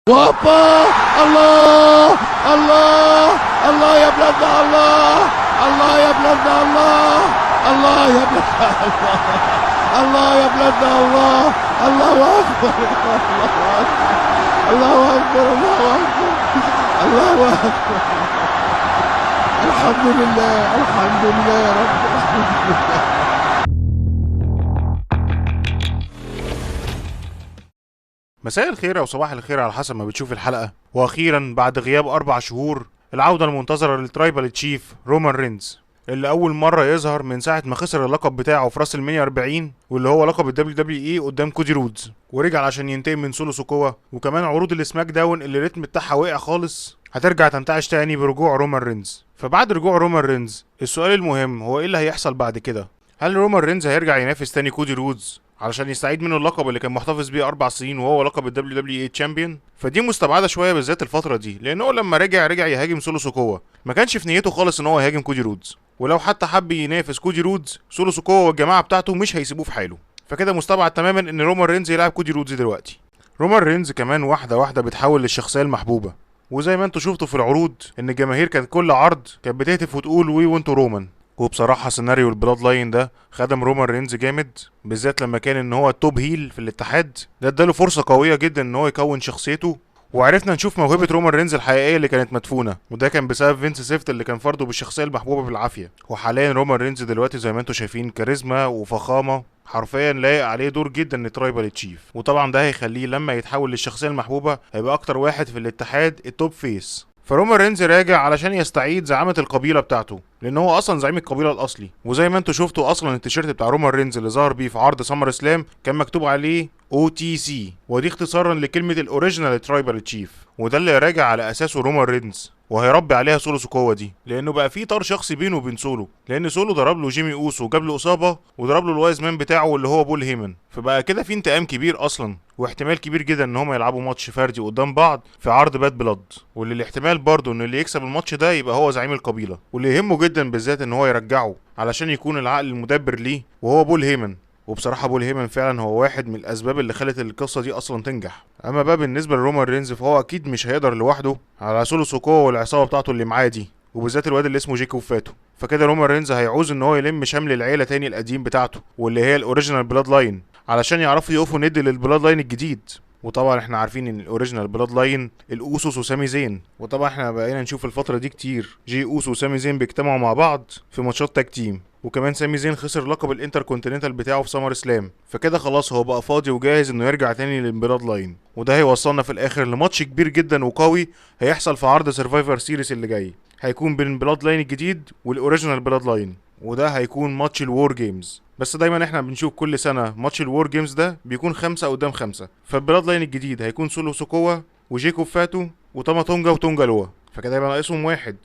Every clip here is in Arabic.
وهوبا الله الله الله يا بلادنا الله الله يا بلادنا الله الله يا بلادنا الله الله يا بلادنا الله الله اكبر الله اكبر الله اكبر الله اكبر الحمد لله الحمد لله يا رب الحمد لله. مساء الخير او صباح الخير على حسب ما بتشوف الحلقه. واخيرا بعد غياب 4 شهور العوده المنتظره للترايبال تشيف رومان رينز، اللي اول مره يظهر من ساعه ما خسر اللقب بتاعه في راس المنيا 40 واللي هو لقب الدبليو دبليو اي قدام كودي رودز، ورجع عشان ينتقم من سولو سوكوا. وكمان عروض السماك داون اللي الريتم بتاعها وقع خالص هترجع تنتعش تاني برجوع رومان رينز. فبعد رجوع رومان رينز السؤال المهم هو ايه اللي هيحصل بعد كده؟ هل رومان رينز هيرجع ينافس تاني كودي رودز علشان يستعيد منه اللقب اللي كان محتفظ بيه 4 سنين وهو لقب الدبليو دبليو اي تشامبيون؟ فدي مستبعده شويه بالذات الفتره دي، لانه لما رجع يهاجم سولو سوكوا ما كانش في نيته خالص ان هو يهاجم كودي رودز، ولو حتى حب ينافس كودي رودز سولو سوكوا والجماعه بتاعته مش هيسيبوه في حاله. فكده مستبعد تماما ان رومان رينز يلعب كودي رودز دلوقتي. رومان رينز كمان واحده بتحول للشخصيه المحبوبه، وزي ما انتوا شفتوا في العروض ان الجماهير كانت كل عرض كانت بتهتف وتقول وي وانتو رومان. وبصراحه سيناريو البلاد لاين ده خدم رومان رينز جامد، بالذات لما كان ان هو التوب هيل في الاتحاد. ده اداله فرصه قويه جدا ان هو يكون شخصيته، وعرفنا نشوف موهبه رومان رينز الحقيقيه اللي كانت مدفونه، وده كان بسبب فينس سيفت اللي كان فرضه بالشخصيه المحبوبه بالعافيه. وحاليا رومان رينز دلوقتي زي ما انتوا شايفين كاريزما وفخامه، حرفيا لايق عليه دور جدا الترايبال تشيف. وطبعا ده هيخليه لما يتحول للشخصيه المحبوبه هيبقى اكتر واحد في الاتحاد التوب فيس. فرومان رينز راجع علشان يستعيد زعامه القبيله بتاعته، لان هو اصلا زعيم القبيله الاصلي. وزي ما انتوا شفتوا اصلا التيشيرت بتاع رومان رينز اللي ظهر بيه في عرض سمر سلام كان مكتوب عليه OTC، ودي اختصارا لكلمه الاوريجينال ترايبال تشيف، وده اللي راجع على اساسه رومان رينز، وهيربي عليها سولو سوكوا دي، لانه بقى في طار شخصي بينه وبين سولو، لان سولو ضرب له جيمي اوسو وجاب له اصابه وضرب له الوايز مان بتاعه اللي هو بول هيمن. فبقى كده في انتقام كبير اصلا، واحتمال كبير جدا ان هم يلعبوا ماتش فردي قدام بعض في عرض باد بلاد، واللي الاحتمال برضه ان اللي يكسب الماتش ده يبقى هو زعيم القبيله، واللي يهمه جدا بالذات ان هو يرجعه علشان يكون العقل المدبر ليه وهو بول هيمن. وبصراحه بول هيمن فعلا هو واحد من الاسباب اللي خلت القصه دي اصلا تنجح. اما بقى بالنسبه لرومان رينز فهو اكيد مش هيقدر لوحده على سولو سوكوا والعصابه بتاعته اللي معاه دي، وبالذات الواد اللي اسمه جيكوب فاتو. فكده رومان رينز هيعوز ان هو يلم شمل العيله تاني القديم بتاعته واللي هي الاوريجينال بلاد لاين علشان يعرفوا يقفوا ند للبلاد لاين الجديد. وطبعا احنا عارفين ان الاوريجينال بلاد لاين الاوسوس وسامي زين، وطبعا احنا بقينا نشوف الفتره دي كتير جي اوسو وسامي زين بيجتمعوا مع بعض في ماتشات تاج تيم. وكمان سامي زين خسر لقب الانتر كونتيننتال بتاعه في سمر سلام، فكده خلاص هو بقى فاضي وجاهز انه يرجع تاني للبلاد لاين. وده هيوصلنا في الاخر لماتش كبير جدا وقوي هيحصل في عرض سرفايفر سيريس اللي جاي، هيكون بين البلاد لاين الجديد والاوريجينال بلاد لاين، وده هيكون ماتش الوور جيمز. بس دايما احنا بنشوف كل سنه ماتش الوور جيمز ده بيكون 5 قدام 5، فالبلاد لاين الجديد هيكون سولو سوكوا وجيكوب فاتو وتاما تونجا وتونجا لوا، فكده يبقى ناقصهم واحد،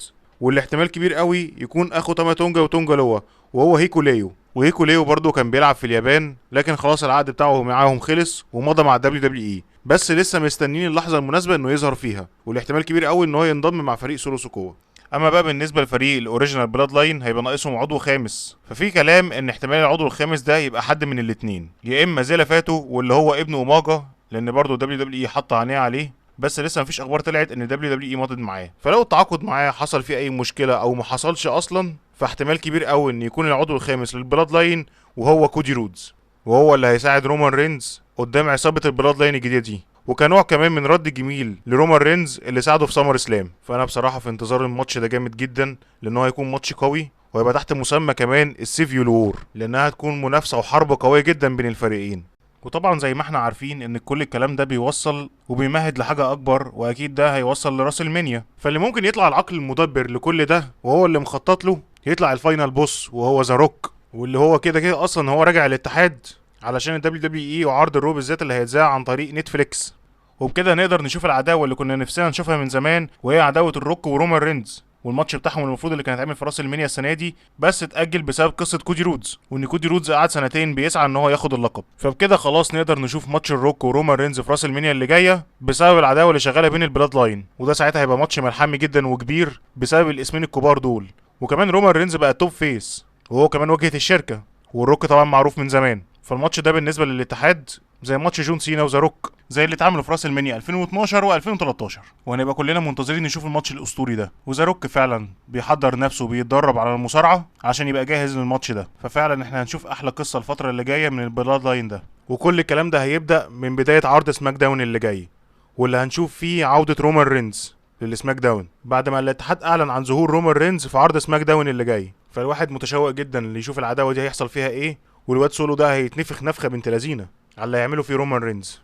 واللي احتمال كبير قوي يكون اخو تاما تونجا وتونجا لوا وهو هيكو ليو. وهيكو ليو برضه كان بيلعب في اليابان، لكن خلاص العقد بتاعه معاهم خلص ومضى مع الدبليو دبليو اي، بس لسه مستنيين اللحظه المناسبه انه يظهر فيها، والاحتمال كبير قوي ان هو ينضم مع فريق سولو سوكوا. اما بقى بالنسبه لفريق الاوريجينال بلاد لاين هيبقى ناقصهم عضو خامس، ففي كلام ان احتمال العضو الخامس ده يبقى حد من الاثنين، يا اما زيلا فاتو واللي هو ابن اوماجا، لان برضه دبليو دبليو اي حط عينيه عليه، بس لسه مفيش اخبار طلعت ان دبليو دبليو اي مضت معاه. فلو التعاقد معاه حصل فيه اي مشكله او ما حصلش اصلا، فاحتمال كبير قوي ان يكون العضو الخامس للبلاد لاين وهو كودي رودز، وهو اللي هيساعد رومان رينز قدام عصابه البلاد لاين الجديده دي، وكنوع كمان من رد جميل لرومان رينز اللي ساعده في سمر سلام. فانا بصراحه في انتظار الماتش ده جامد جدا، لانه هيكون ماتش قوي وهيبقى تحت مسمى كمان السيفيول وور، لانها هتكون منافسه وحرب قويه جدا بين الفريقين. وطبعا زي ما احنا عارفين ان كل الكلام ده بيوصل وبيمهد لحاجه اكبر، واكيد ده هيوصل لراس المنيا. فاللي ممكن يطلع العقل المدبر لكل ده وهو اللي مخطط له يطلع الفاينل بوس وهو ذا روك، واللي هو كده اصلا هو راجع الاتحاد علشان الدبليو دبليو اي وعرض الرو بالذات اللي هيتذاع عن طريق نتفليكس. وبكده نقدر نشوف العداوه اللي كنا نفسنا نشوفها من زمان، وهي عداوه الروك ورومان رينز، والماتش بتاعهم المفروض اللي كان هيتعمل في راس المنيا السنه دي، بس اتاجل بسبب قصه كودي رودز، وان كودي رودز قعد 2 سنين بيسعى ان هو ياخد اللقب. فبكده خلاص نقدر نشوف ماتش الروك ورومان رينز في راس المنيا اللي جايه بسبب العداوه اللي شغاله بين البلاد لاين، وده ساعتها هيبقى ماتش ملحمي جدا وكبير بسبب الاسمين الكبار دول. وكمان رومان رينز بقى توب فيس، وهو كمان واجهة الشركة، والروك طبعا معروف من زمان. فالماتش ده بالنسبة للاتحاد زي ماتش جون سينا وذا روك، زي اللي اتعملوا في راس المنيا 2012 و2013. وهنبقى كلنا منتظرين نشوف الماتش الاسطوري ده، وذا روك فعلا بيحضر نفسه وبيتدرب على المصارعة عشان يبقى جاهز للماتش ده. ففعلا احنا هنشوف احلى قصة الفترة اللي جاية من البلاد لاين ده. وكل الكلام ده هيبدأ من بداية عرض سماك داون اللي جاي، واللي هنشوف فيه عودة رومان رينز للسماك داون بعد ما الاتحاد اعلن عن ظهور رومان رينز في عرض سماك داون اللي جاي. فالواحد متشوق جدا اللي يشوف العداوه دي هيحصل فيها ايه، والواد سولو ده هيتنفخ نفخه بنت لذينه على اللي هيعمله في رومان رينز.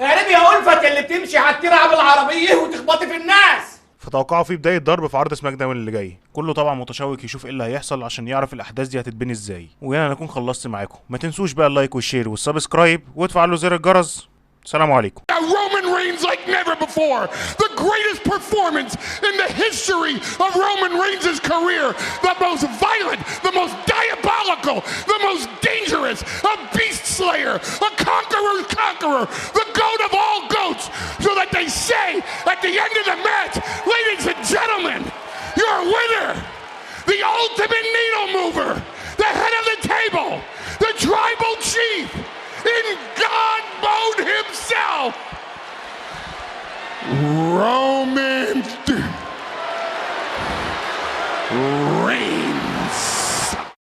اعربي يا ألفت اللي بتمشي على الترعه بالعربيه وتخبطي في الناس. فتوقعوا في بدايه ضرب في عرض سماك داون اللي جاي. كله طبعا متشوق يشوف ايه اللي هيحصل عشان يعرف الاحداث دي هتتبني ازاي. وهنا انا اكون خلصت معاكم. ما تنسوش بقى اللايك والشير والسبسكرايب وتفعلوا زر الجرس. سلام عليكم. Roman Reigns like never before. The greatest performance in the history of Roman Reigns' career. The most violent, the most diabolical, the most dangerous. A beast slayer, a conqueror's conqueror, the goat of all goats. So that they say at the end of the match, ladies and gentlemen, your winner, the ultimate needle mover, the head of the table, the tribal chief, in God mode himself, Roman